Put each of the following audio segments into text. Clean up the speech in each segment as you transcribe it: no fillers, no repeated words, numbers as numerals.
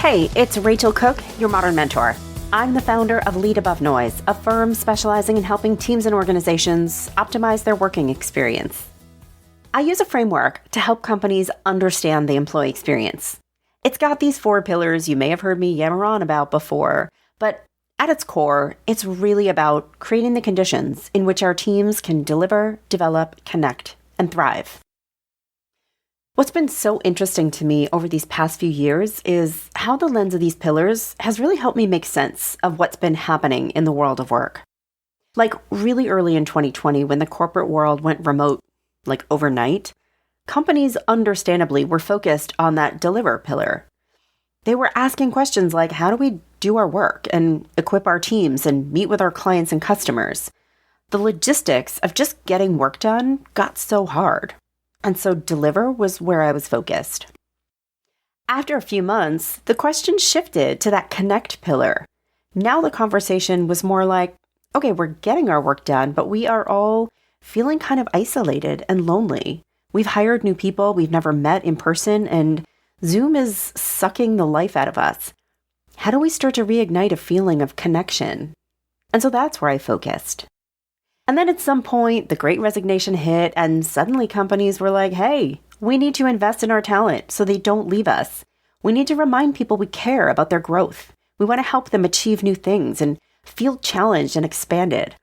Hey, it's Rachel Cooke, your modern mentor. I'm the founder of Lead Above Noise, a firm specializing in helping teams and organizations optimize their working experience. I use a framework to help companies understand the employee experience. It's got these 4 pillars you may have heard me yammer on about before, but at its core, it's really about creating the conditions in which our teams can deliver, develop, connect, and thrive. What's been so interesting to me over these past few years is how the lens of these pillars has really helped me make sense of what's been happening in the world of work. Like really early in 2020, when the corporate world went remote, like overnight, companies understandably were focused on that deliver pillar. They were asking questions like, how do we do our work and equip our teams and meet with our clients and customers? The logistics of just getting work done got so hard. And so deliver was where I was focused. After a few months, the question shifted to that connect pillar. Now the conversation was more like, okay, we're getting our work done, but we are all feeling kind of isolated and lonely. We've hired new people we've never met in person, and Zoom is sucking the life out of us. How do we start to reignite a feeling of connection? And so that's where I focused. And then at some point, the Great Resignation hit, and suddenly companies were like, hey, we need to invest in our talent so they don't leave us. We need to remind people we care about their growth. We want to help them achieve new things and feel challenged and expanded.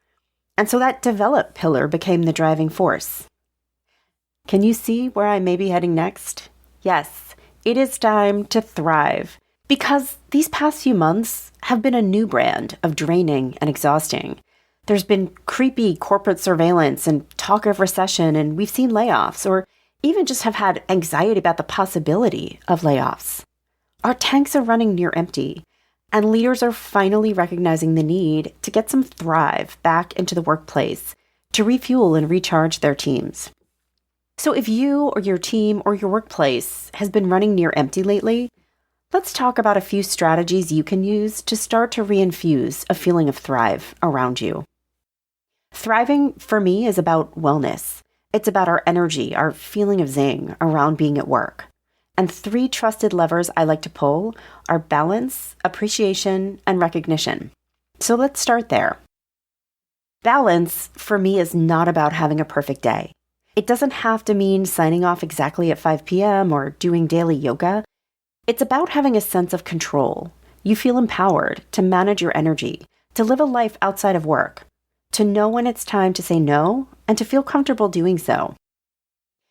And so that develop pillar became the driving force. Can you see where I may be heading next? Yes, it is time to thrive, because these past few months have been a new brand of draining and exhausting. There's been creepy corporate surveillance and talk of recession, and we've seen layoffs, or even just have had anxiety about the possibility of layoffs. Our tanks are running near empty, and leaders are finally recognizing the need to get some thrive back into the workplace to refuel and recharge their teams. So if you or your team or your workplace has been running near empty lately, let's talk about a few strategies you can use to start to reinfuse a feeling of thrive around you. Thriving, for me, is about wellness. It's about our energy, our feeling of zing around being at work. And 3 trusted levers I like to pull are balance, appreciation, and recognition. So let's start there. Balance, for me, is not about having a perfect day. It doesn't have to mean signing off exactly at 5 p.m. or doing daily yoga. It's about having a sense of control. You feel empowered to manage your energy, to live a life outside of work, to know when it's time to say no, and to feel comfortable doing so.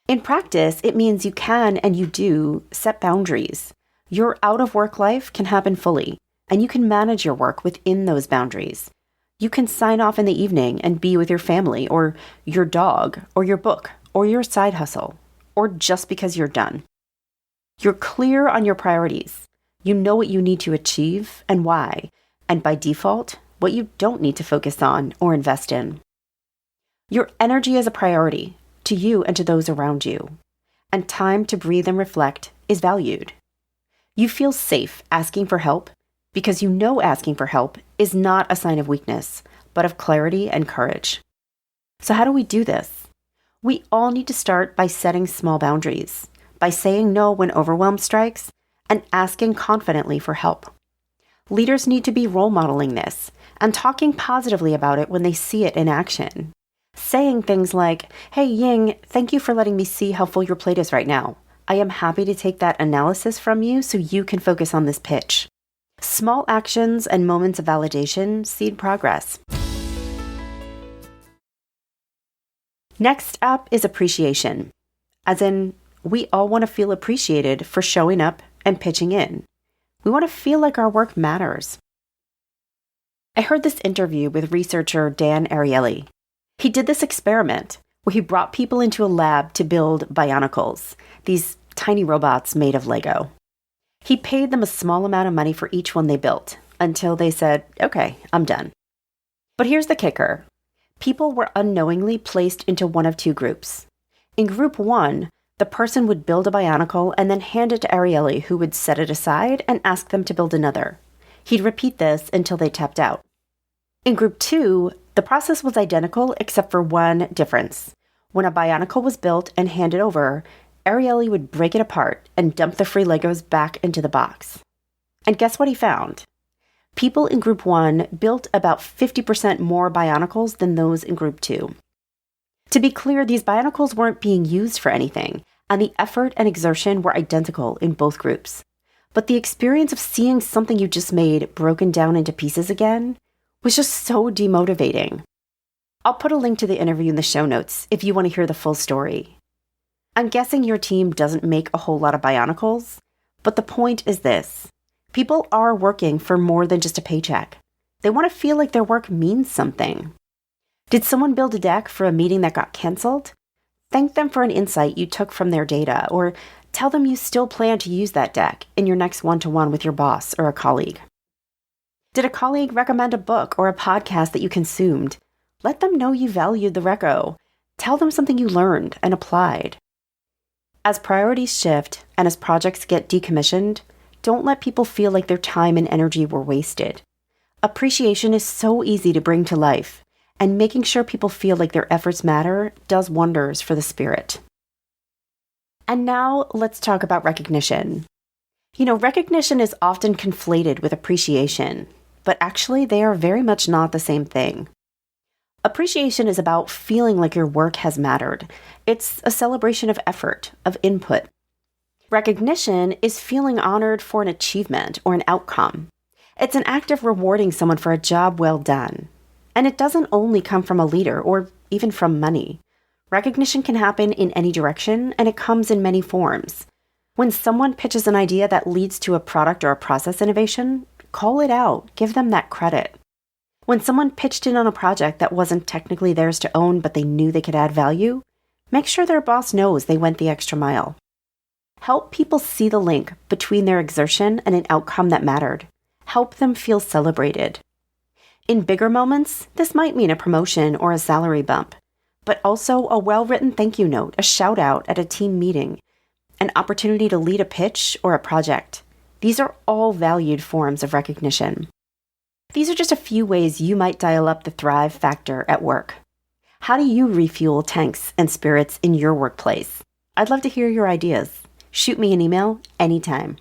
In practice, it means you can and you do set boundaries. Your out-of-work life can happen fully, and you can manage your work within those boundaries. You can sign off in the evening and be with your family, or your dog, or your book, or your side hustle, or just because you're done. You're clear on your priorities. You know what you need to achieve and why, and by default, what you don't need to focus on or invest in. Your energy is a priority to you and to those around you, and time to breathe and reflect is valued. You feel safe asking for help because you know asking for help is not a sign of weakness, but of clarity and courage. So how do we do this? We all need to start by setting small boundaries, by saying no when overwhelm strikes, and asking confidently for help. Leaders need to be role modeling this and talking positively about it when they see it in action. Saying things like, hey Ying, thank you for letting me see how full your plate is right now. I am happy to take that analysis from you so you can focus on this pitch. Small actions and moments of validation seed progress. Next up is appreciation. As in, we all want to feel appreciated for showing up and pitching in. We want to feel like our work matters. I heard this interview with researcher Dan Ariely. He did this experiment where he brought people into a lab to build Bionicles, these tiny robots made of Lego. He paid them a small amount of money for each one they built until they said, okay, I'm done. But here's the kicker. People were unknowingly placed into one of 2 groups. In group 1, the person would build a Bionicle and then hand it to Ariely, who would set it aside and ask them to build another. He'd repeat this until they tapped out. In group 2, the process was identical except for one difference. When a Bionicle was built and handed over, Ariely would break it apart and dump the free Legos back into the box. And guess what he found? People in Group 1 built about 50% more Bionicles than those in Group 2. To be clear, these Bionicles weren't being used for anything, and the effort and exertion were identical in both groups. But the experience of seeing something you just made broken down into pieces again was just so demotivating. I'll put a link to the interview in the show notes if you want to hear the full story. I'm guessing your team doesn't make a whole lot of Bionicles, but the point is this. People are working for more than just a paycheck. They want to feel like their work means something. Did someone build a deck for a meeting that got canceled? Thank them for an insight you took from their data, or tell them you still plan to use that deck in your next one-to-one with your boss or a colleague. Did a colleague recommend a book or a podcast that you consumed? Let them know you valued the reco. Tell them something you learned and applied. As priorities shift and as projects get decommissioned, don't let people feel like their time and energy were wasted. Appreciation is so easy to bring to life, and making sure people feel like their efforts matter does wonders for the spirit. And now let's talk about recognition. Recognition is often conflated with appreciation, but actually they are very much not the same thing. Appreciation is about feeling like your work has mattered. It's a celebration of effort, of input. Recognition is feeling honored for an achievement or an outcome. It's an act of rewarding someone for a job well done. And it doesn't only come from a leader or even from money. Recognition can happen in any direction, and it comes in many forms. When someone pitches an idea that leads to a product or a process innovation, call it out, give them that credit. When someone pitched in on a project that wasn't technically theirs to own, but they knew they could add value, make sure their boss knows they went the extra mile. Help people see the link between their exertion and an outcome that mattered. Help them feel celebrated. In bigger moments, this might mean a promotion or a salary bump, but also a well-written thank you note, a shout-out at a team meeting, an opportunity to lead a pitch or a project. These are all valued forms of recognition. These are just a few ways you might dial up the thrive factor at work. How do you refuel tanks and spirits in your workplace? I'd love to hear your ideas. Shoot me an email anytime.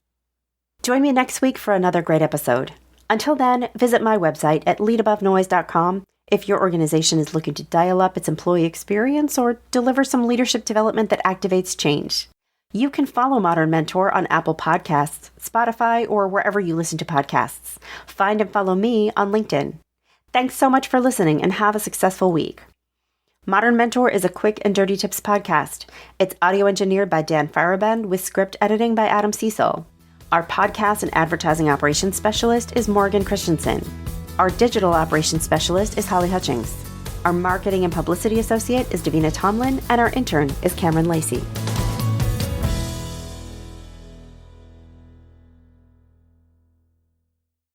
Join me next week for another great episode. Until then, visit my website at leadabovenoise.com if your organization is looking to dial up its employee experience or deliver some leadership development that activates change. You can follow Modern Mentor on Apple Podcasts, Spotify, or wherever you listen to podcasts. Find and follow me on LinkedIn. Thanks so much for listening and have a successful week. Modern Mentor is a quick and dirty tips podcast. It's audio engineered by Dan Farabend with script editing by Adam Cecil. Our podcast and advertising operations specialist is Morgan Christensen. Our digital operations specialist is Holly Hutchings. Our marketing and publicity associate is Davina Tomlin, and our intern is Cameron Lacey.